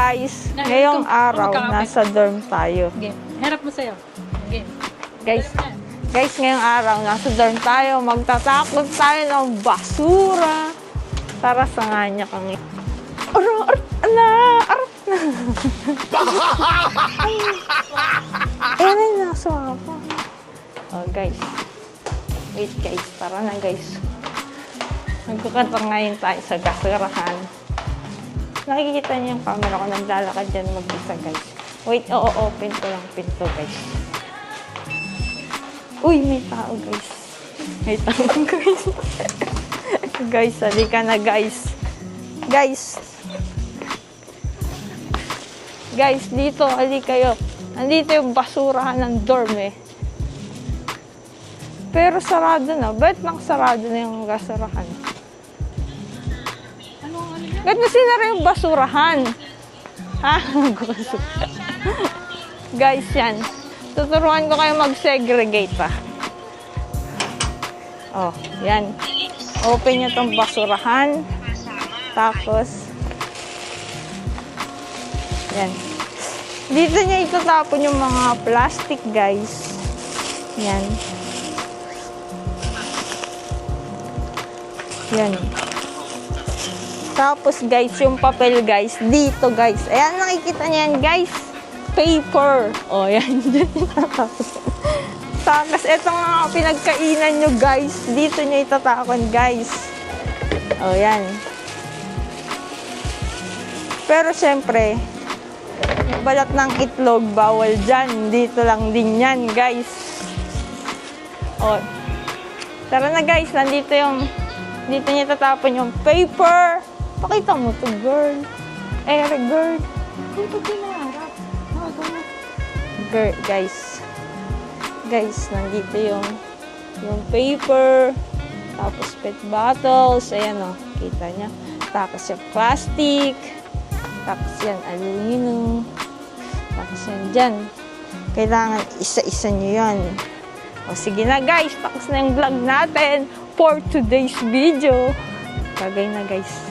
guys, ngayong araw, nasa dorm tayo. Game. Harap mo sa'yo. Game. Guys, ngayong araw, nasa dorm tayo. Magtatakot tayo ng basura. Tara, sangahan niya kami. Arat na! Ayan ay nasa ako. Oh, guys. Wait, guys. Tara na, guys. Nagkukanta ngayon tayo sa gasurahan. Nakikita niyo yung camera ko. Naglalakad dyan mag-isa, guys. Wait, open ko lang pinto, guys. Uy, may tao, guys. May tao, guys. Guys, halika na, guys. Guys, dito, halika kayo. Nandito yung basurahan ng dorm, eh. Pero sarado na. Ba't nakasarado na yung gasurahan? Ba't na sinara yung basurahan? Ha? Guys, yan. Tuturuan ko kayo mag-segregate, ha? Oh, yan. Open nyo tong basurahan. Tapos, yan. Dito nyo itatapon yung mga plastic, guys. Yan. Yan. Tapos, guys, yung papel, guys, dito, guys. Ayan, nakikita niyo yan, guys. Paper. O, yan. Tapos, eto nga pinagkainan nyo, guys. Dito nyo itatakon, guys. O, yan. Pero, syempre, balat ng itlog, bawal dyan. Dito lang din yan, guys. O, tara na, guys. Nandito yung, dito nyo itatapon yung paper. Pakita mo to, girl. Girl. Dito pinaharap. Girl, guys. Guys, nandito yung paper. Tapos pet bottles. Ayan, o. Kita nyo. Tapos yung plastic. Tapos yan, aluminum. Tapos yan dyan. Kailangan isa-isa nyo yan. O, sige na, guys. Tapos na yung vlog natin for today's video. Bagay na, guys.